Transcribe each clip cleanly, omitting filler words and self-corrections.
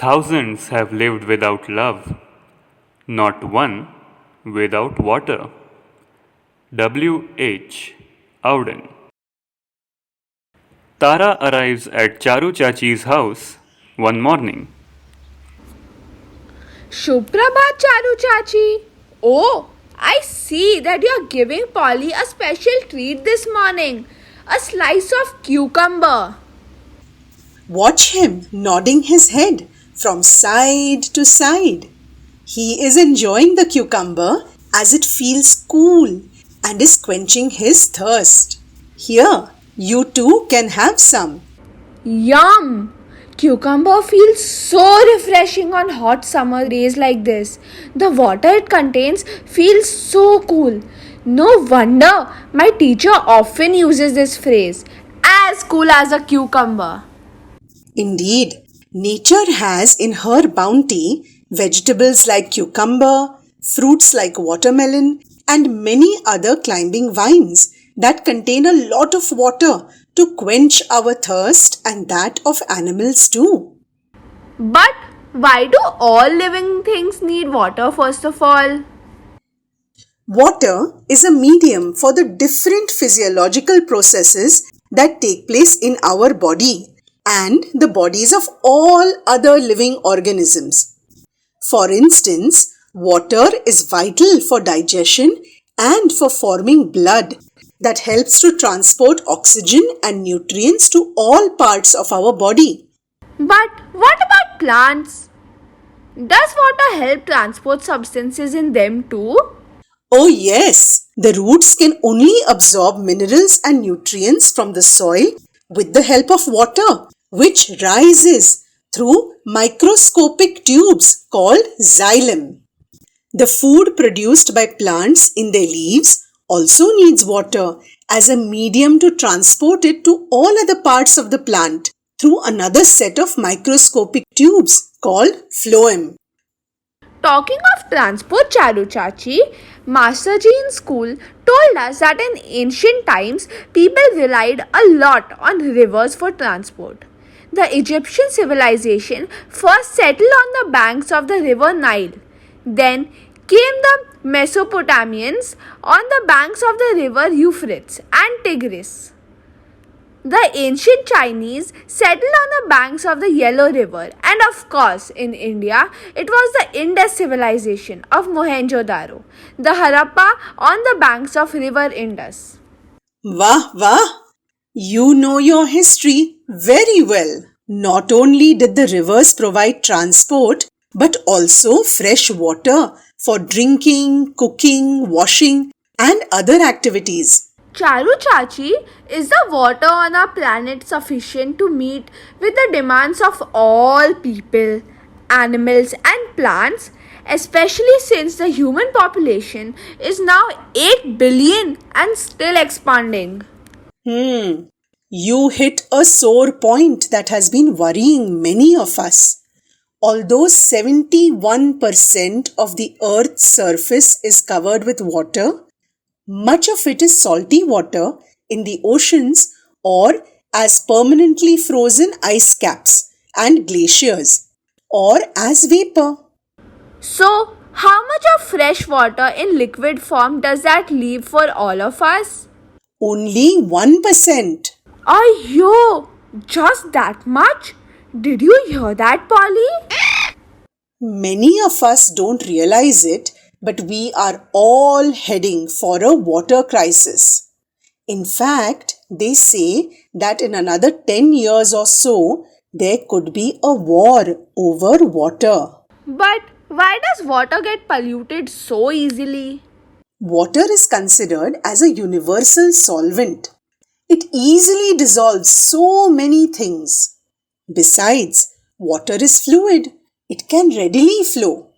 Thousands have lived without love, not one without water. W. H. Auden. Tara arrives at Charu Chachi's house one morning. Shubhrabhat, Charu Chachi. Oh, I see that you are giving Polly a special treat this morning. A slice of cucumber. Watch him nodding his head from side to side. He is enjoying the cucumber as it feels cool and is quenching his thirst. Here, you too can have some. Yum! Cucumber feels so refreshing on hot summer days like this. The water it contains feels so cool. No wonder my teacher often uses this phrase, as cool as a cucumber. Indeed, nature has in her bounty vegetables like cucumber, fruits like watermelon, and many other climbing vines that contain a lot of water to quench our thirst and that of animals too. But why do all living things need water first of all? Water is a medium for the different physiological processes that take place in our body and the bodies of all other living organisms. For instance, water is vital for digestion and for forming blood that helps to transport oxygen and nutrients to all parts of our body. But what about plants? Does water help transport substances in them too? Oh yes, the roots can only absorb minerals and nutrients from the soil with the help of water, which rises through microscopic tubes called xylem. The food produced by plants in their leaves also needs water as a medium to transport it to all other parts of the plant through another set of microscopic tubes called phloem. Talking of transport, Charu Chachi, Masterji in school told us that in ancient times people relied a lot on rivers for transport. The Egyptian civilization first settled on the banks of the river Nile. Then came the Mesopotamians on the banks of the river Euphrates and Tigris. The ancient Chinese settled on the banks of the Yellow River, and of course, in India, it was the Indus civilization of Mohenjo-daro, the Harappa on the banks of river Indus. Wah wah! You know your history very well. Not only did the rivers provide transport, but also fresh water for drinking, cooking, washing, and other activities. Charu Chachi, is the water on our planet sufficient to meet with the demands of all people, animals, and plants? Especially since the human population is now 8 billion and still expanding. You hit a sore point that has been worrying many of us. Although 71% of the Earth's surface is covered with water, much of it is salty water in the oceans or as permanently frozen ice caps and glaciers or as vapor. So, how much of fresh water in liquid form does that leave for all of us? Only 1%. Ayyo, just that much? Did you hear that, Polly? Many of us don't realize it, but we are all heading for a water crisis. In fact, they say that in another 10 years or so, there could be a war over water. But why does water get polluted so easily? Water is considered as a universal solvent. It easily dissolves so many things. Besides, water is fluid. It can readily flow.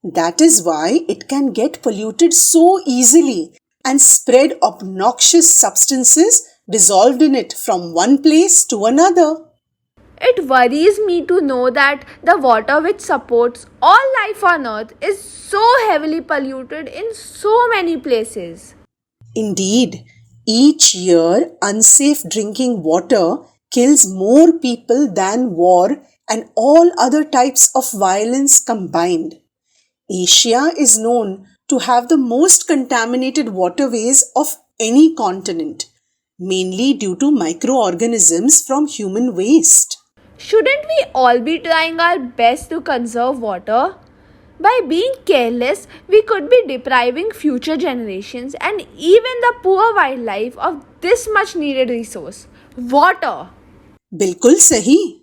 That is why it can get polluted so easily and spread obnoxious substances dissolved in it from one place to another. It worries me to know that the water which supports all life on earth is so heavily polluted in so many places. Indeed, each year unsafe drinking water kills more people than war and all other types of violence combined. Asia is known to have the most contaminated waterways of any continent, mainly due to microorganisms from human waste. Shouldn't we all be trying our best to conserve water? By being careless, we could be depriving future generations and even the poor wildlife of this much needed resource, water. Bilkul sahi.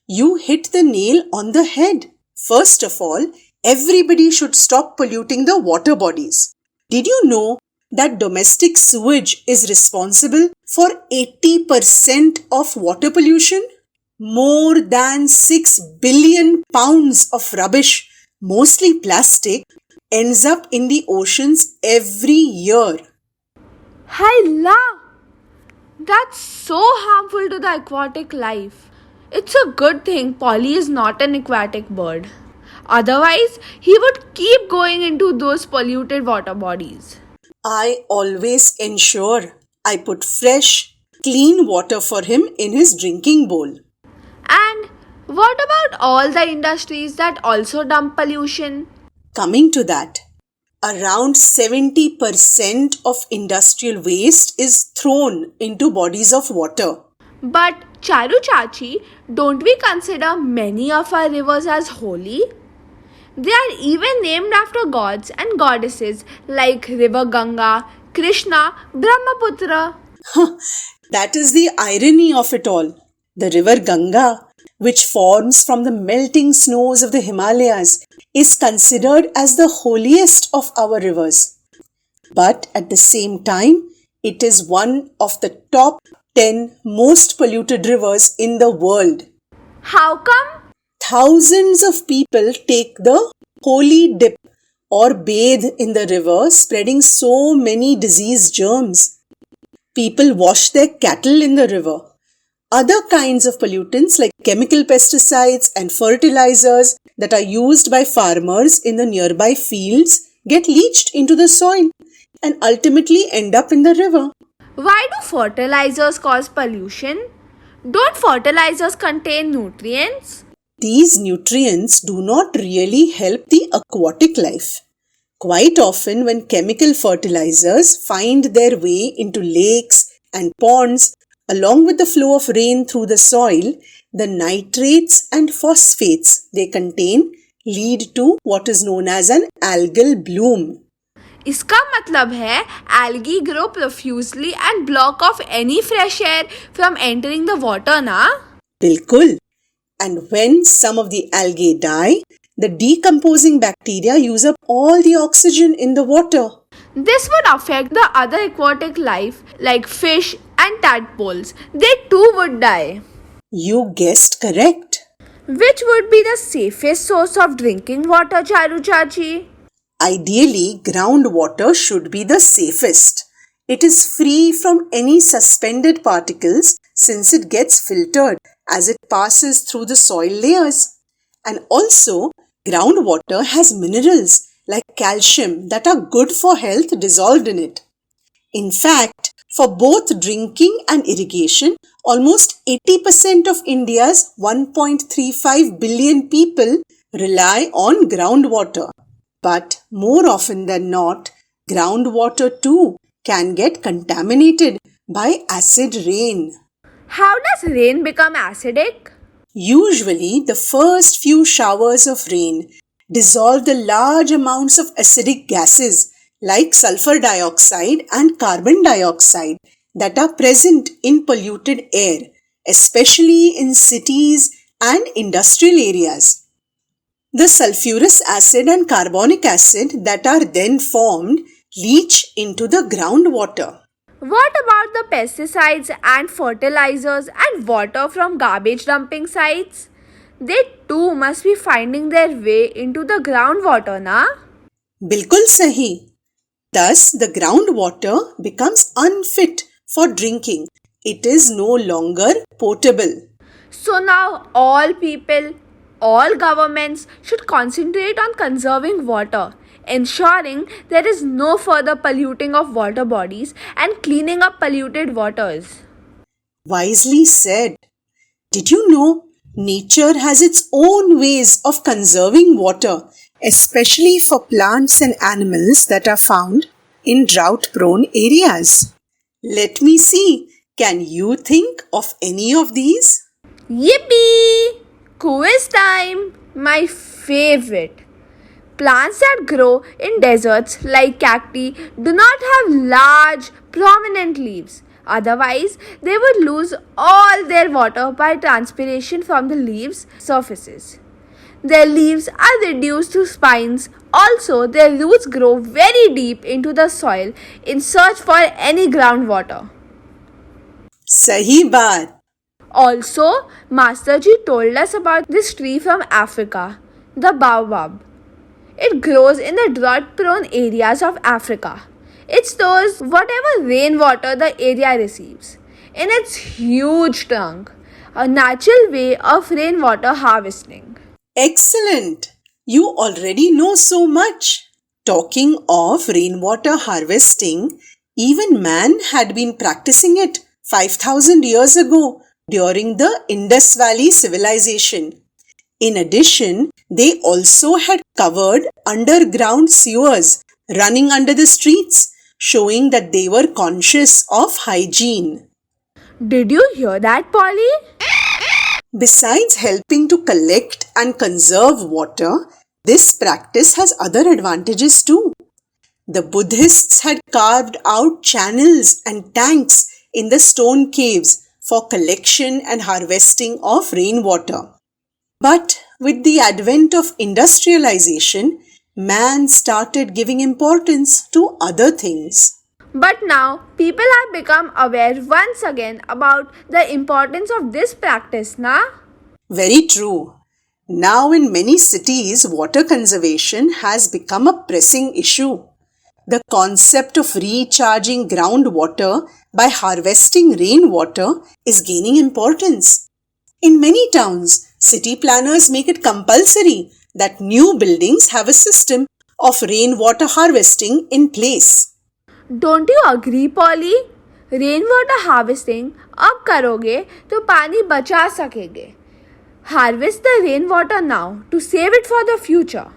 You hit the nail on the head. First of all, everybody should stop polluting the water bodies. Did you know that domestic sewage is responsible for 80% of water pollution? More than 6 billion pounds of rubbish, mostly plastic, ends up in the oceans every year. Hala! That's so harmful to the aquatic life. It's a good thing Polly is not an aquatic bird. Otherwise, he would keep going into those polluted water bodies. I always ensure I put fresh, clean water for him in his drinking bowl. And what about all the industries that also dump pollution? Coming to that, around 70% of industrial waste is thrown into bodies of water. But Charu Chachi, don't we consider many of our rivers as holy? They are even named after gods and goddesses like River Ganga, Krishna, Brahmaputra. That is the irony of it all. The river Ganga, which forms from the melting snows of the Himalayas, is considered as the holiest of our rivers. But at the same time, it is one of the top 10 most polluted rivers in the world. How come? Thousands of people take the holy dip or bathe in the river, spreading so many disease germs. People wash their cattle in the river. Other kinds of pollutants like chemical pesticides and fertilizers that are used by farmers in the nearby fields get leached into the soil and ultimately end up in the river. Why do fertilizers cause pollution? Don't fertilizers contain nutrients? These nutrients do not really help the aquatic life. Quite often, when chemical fertilizers find their way into lakes and ponds, along with the flow of rain through the soil, the nitrates and phosphates they contain lead to what is known as an algal bloom. इसका मतलब है algae grow profusely and block off any fresh air from entering the water, na? Bilkul. And when some of the algae die, the decomposing bacteria use up all the oxygen in the water. This would affect the other aquatic life like fish and tadpoles. They too would die. You guessed correct. Which would be the safest source of drinking water, Charu Chachi? Ideally, groundwater should be the safest. It is free from any suspended particles since it gets filtered as it passes through the soil layers. And also, groundwater has minerals like calcium that are good for health dissolved in it. In fact, for both drinking and irrigation, almost 80% of India's 1.35 billion people rely on groundwater. But more often than not, groundwater too can get contaminated by acid rain. How does rain become acidic? Usually, the first few showers of rain dissolve the large amounts of acidic gases like sulfur dioxide and carbon dioxide that are present in polluted air, especially in cities and industrial areas. The sulfurous acid and carbonic acid that are then formed leach into the groundwater. What about the pesticides and fertilizers and water from garbage dumping sites? They too must be finding their way into the groundwater, na? Bilkul sahi. Thus, the groundwater becomes unfit for drinking. It is no longer potable. So now all people, all governments should concentrate on conserving water, ensuring there is no further polluting of water bodies and cleaning up polluted waters. Wisely said. Did you know nature has its own ways of conserving water, especially for plants and animals that are found in drought-prone areas? Let me see. Can you think of any of these? Yippee! Quiz time! My favorite. Plants that grow in deserts like cacti do not have large, prominent leaves. Otherwise, they would lose all their water by transpiration from the leaves' surfaces. Their leaves are reduced to spines. Also, their roots grow very deep into the soil in search for any groundwater. Sahi baat. Also, Masterji told us about this tree from Africa, the baobab. It grows in the drought-prone areas of Africa. It stores whatever rainwater the area receives in its huge trunk, a natural way of rainwater harvesting. Excellent! You already know so much. Talking of rainwater harvesting, even man had been practicing it 5,000 years ago during the Indus Valley civilization. In addition, they also had covered underground sewers running under the streets, showing that they were conscious of hygiene. Did you hear that, Polly? Besides helping to collect and conserve water, this practice has other advantages too. The Buddhists had carved out channels and tanks in the stone caves for collection and harvesting of rainwater. But with the advent of industrialization, man started giving importance to other things. But now people have become aware once again about the importance of this practice, na? Very true. Now in many cities, water conservation has become a pressing issue. The concept of recharging groundwater by harvesting rainwater is gaining importance. In many towns, city planners make it compulsory that new buildings have a system of rainwater harvesting in place. Don't you agree, Polly? Rainwater harvesting अब करोगे तो पानी बचा सकेंगे. Harvest the rainwater now to save it for the future.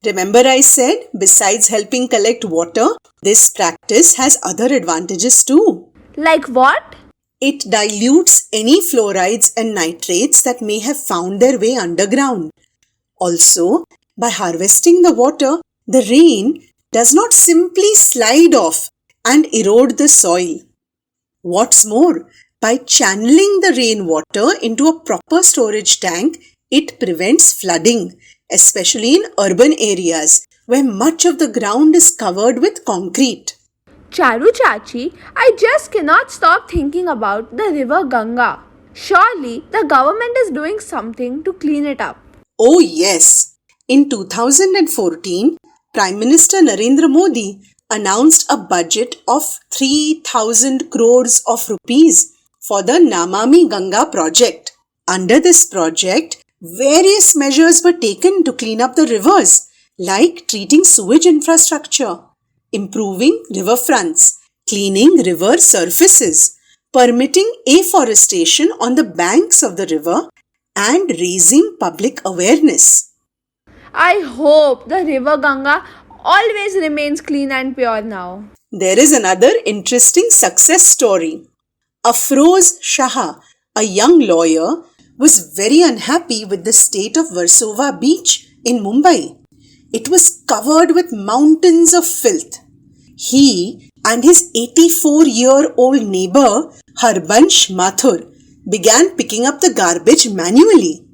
Remember I said, besides helping collect water, this practice has other advantages too. Like what? It dilutes any fluorides and nitrates that may have found their way underground. Also, by harvesting the water, the rain does not simply slide off and erode the soil. What's more, by channeling the rainwater into a proper storage tank, it prevents flooding, especially in urban areas where much of the ground is covered with concrete. Charu Chachi, I just cannot stop thinking about the river Ganga. Surely the government is doing something to clean it up. Oh yes, in 2014, Prime Minister Narendra Modi announced a budget of 3,000 crores of rupees for the Namami Ganga project. Under this project, various measures were taken to clean up the rivers, like treating sewage infrastructure, improving riverfronts, cleaning river surfaces, permitting afforestation on the banks of the river, and raising public awareness. I hope the river Ganga always remains clean and pure now. There is another interesting success story. Afroz Shah, a young lawyer, was very unhappy with the state of Versova beach in Mumbai. It was covered with mountains of filth. He and his 84-year-old neighbor Harbansh Mathur began picking up the garbage manually.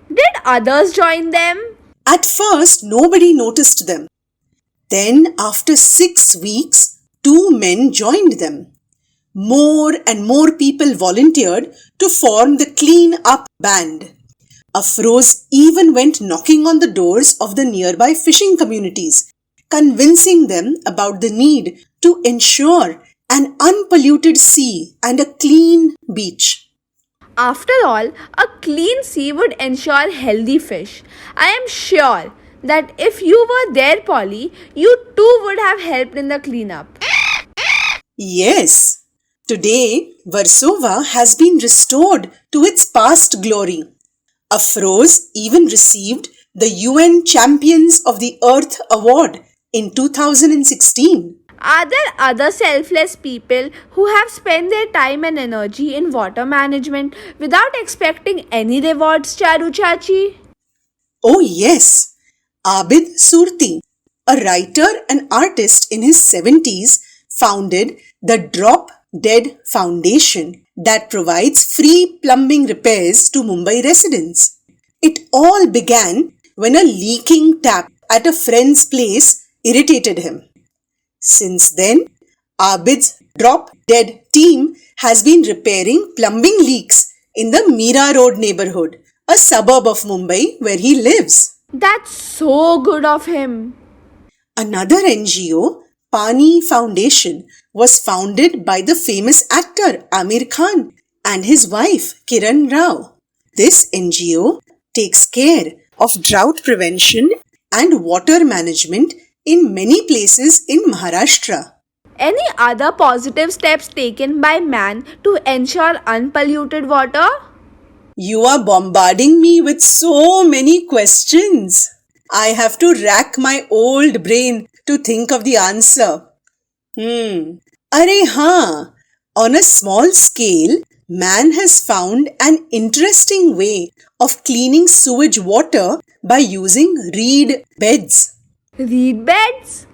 Did others join them? At first, nobody noticed them. Then, after 6 weeks, 2 men joined them. More and more people volunteered to form the Clean Up Band. Afroz even went knocking on the doors of the nearby fishing communities, convincing them about the need to ensure an unpolluted sea and a clean beach. After all, a clean sea would ensure healthy fish. I am sure that if you were there, Polly, you too would have helped in the cleanup. Yes, Today, Warsaw has been restored to its past glory. Afroz even received the UN Champions of the Earth Award in 2016. Are there other selfless people who have spent their time and energy in water management without expecting any rewards, Charu Chachi? Oh yes, Abid Surti, a writer and artist in his 70s, founded the Drop Dead Foundation that provides free plumbing repairs to Mumbai residents. It all began when a leaking tap at a friend's place irritated him. Since then, Abid's Drop Dead team has been repairing plumbing leaks in the Mira Road neighborhood, a suburb of Mumbai where he lives. That's so good of him. Another NGO, Pani Foundation, was founded by the famous actor Amir Khan and his wife Kiran Rao. This NGO takes care of drought prevention and water management in many places in Maharashtra. Any other positive steps taken by man to ensure unpolluted water? You are bombarding me with so many questions. I have to rack my old brain to think of the answer. Arey haan, on a small scale, man has found an interesting way of cleaning sewage water by using reed beds. Reed beds?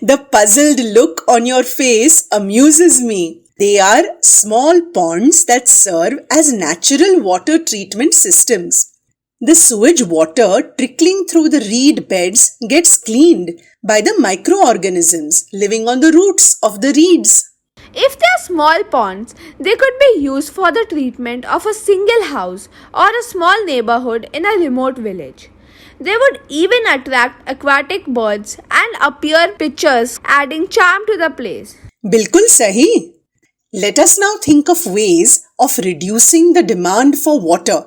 The puzzled look on your face amuses me. They are small ponds that serve as natural water treatment systems. The sewage water trickling through the reed beds gets cleaned by the microorganisms living on the roots of the reeds. If they are small ponds, they could be used for the treatment of a single house or a small neighborhood in a remote village. They would even attract aquatic birds and appear pictures, adding charm to the place. Bilkul sahi. Let us now think of ways of reducing the demand for water.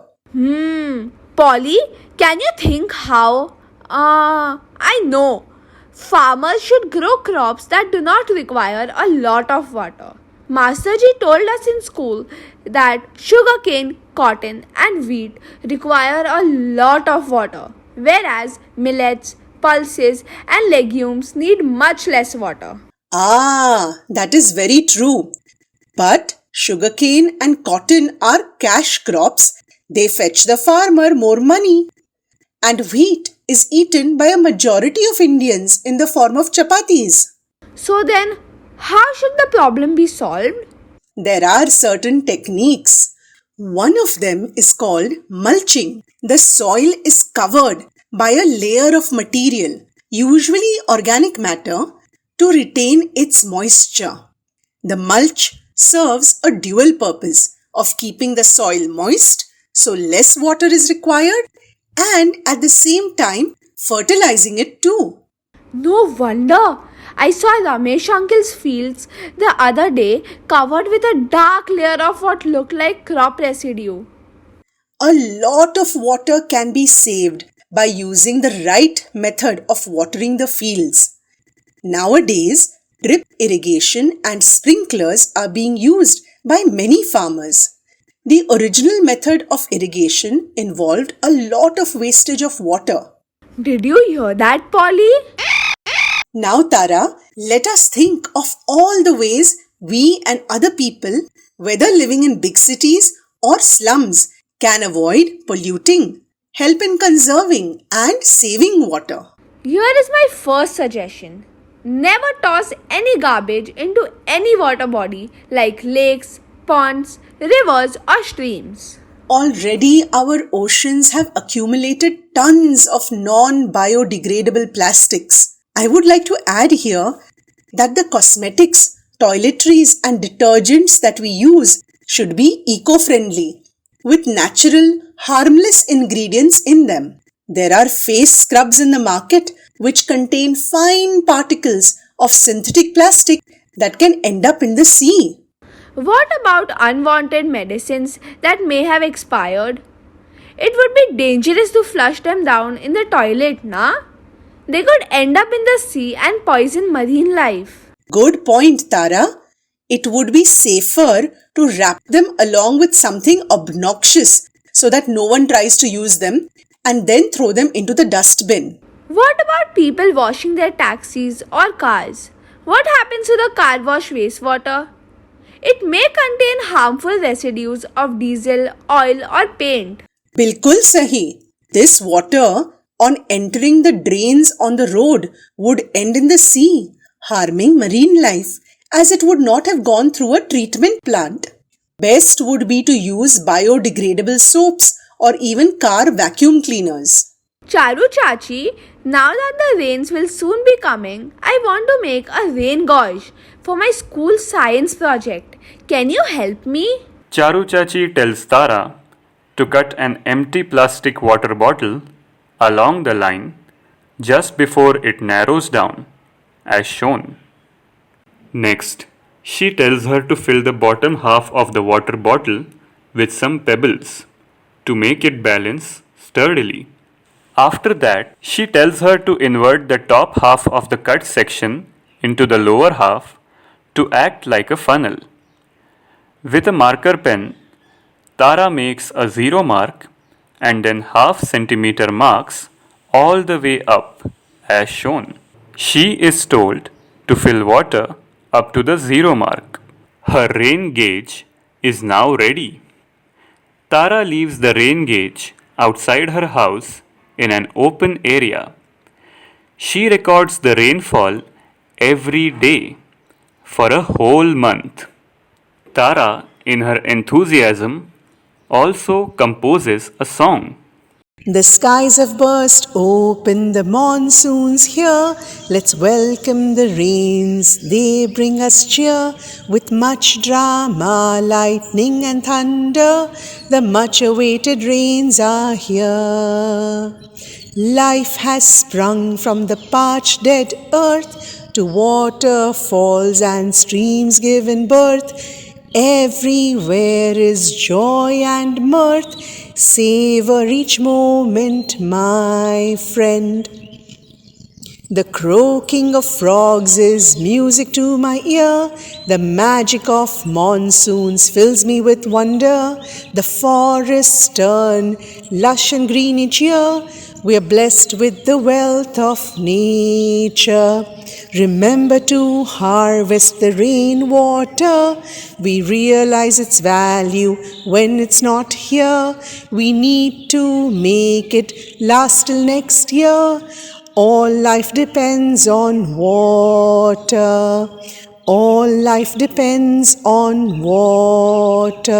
Polly, can you think how? I know. Farmers should grow crops that do not require a lot of water. Masterji told us in school that sugarcane, cotton, and wheat require a lot of water, whereas millets, pulses, and legumes need much less water. That is very true. But sugarcane and cotton are cash crops. They fetch the farmer more money. And wheat is eaten by a majority of Indians in the form of chapatis. So then, how should the problem be solved? There are certain techniques. One of them is called mulching. The soil is covered by a layer of material, usually organic matter, to retain its moisture. The mulch serves a dual purpose of keeping the soil moist so less water is required and at the same time fertilizing it too. No wonder. I saw Ramesh uncle's fields the other day covered with a dark layer of what looked like crop residue. A lot of water can be saved by using the right method of watering the fields. Nowadays, drip irrigation and sprinklers are being used by many farmers. The original method of irrigation involved a lot of wastage of water. Did you hear that, Polly? Now, Tara, let us think of all the ways we and other people, whether living in big cities or slums, can avoid polluting, help in conserving and saving water. Here is my first suggestion. Never toss any garbage into any water body like lakes, ponds, rivers or streams. Already our oceans have accumulated tons of non-biodegradable plastics. I would like to add here that the cosmetics, toiletries and detergents that we use should be eco-friendly with natural, harmless ingredients in them. There are face scrubs in the market which contain fine particles of synthetic plastic that can end up in the sea. What about unwanted medicines that may have expired? It would be dangerous to flush them down in the toilet, na? They could end up in the sea and poison marine life. Good point, Tara. It would be safer to wrap them along with something obnoxious so that no one tries to use them and then throw them into the dustbin. What about people washing their taxis or cars? What happens to the car wash wastewater? It may contain harmful residues of diesel, oil, or paint. Bilkul sahi. This water, on entering the drains on the road, would end in the sea, harming marine life, as it would not have gone through a treatment plant. Best would be to use biodegradable soaps or even car vacuum cleaners. Charu Chachi, now that the rains will soon be coming, I want to make a rain gauge for my school science project. Can you help me? Charu Chachi tells Tara to cut an empty plastic water bottle along the line just before it narrows down, as shown. Next, she tells her to fill the bottom half of the water bottle with some pebbles to make it balance sturdily. After that, she tells her to invert the top half of the cut section into the lower half to act like a funnel. With a marker pen, Tara makes a 0 mark and then half centimeter marks all the way up as shown. She is told to fill water up to the 0 mark. Her rain gauge is now ready. Tara leaves the rain gauge outside her house in an open area. She records the rainfall every day for a whole month. Tara, in her enthusiasm, also composes a song. The skies have burst open, the monsoon's here. Let's welcome the rains, they bring us cheer. With much drama, lightning and thunder, the much awaited rains are here. Life has sprung from the parched dead earth, to waterfalls and streams given birth. Everywhere is joy and mirth. Savor each moment, my friend. The croaking of frogs is music to my ear. The magic of monsoons fills me with wonder. The forests turn lush and green each year. We are blessed with the wealth of nature. Remember to harvest the rainwater. We realize its value when it's not here. We need to make it last till next year. All life depends on water. All life depends on water.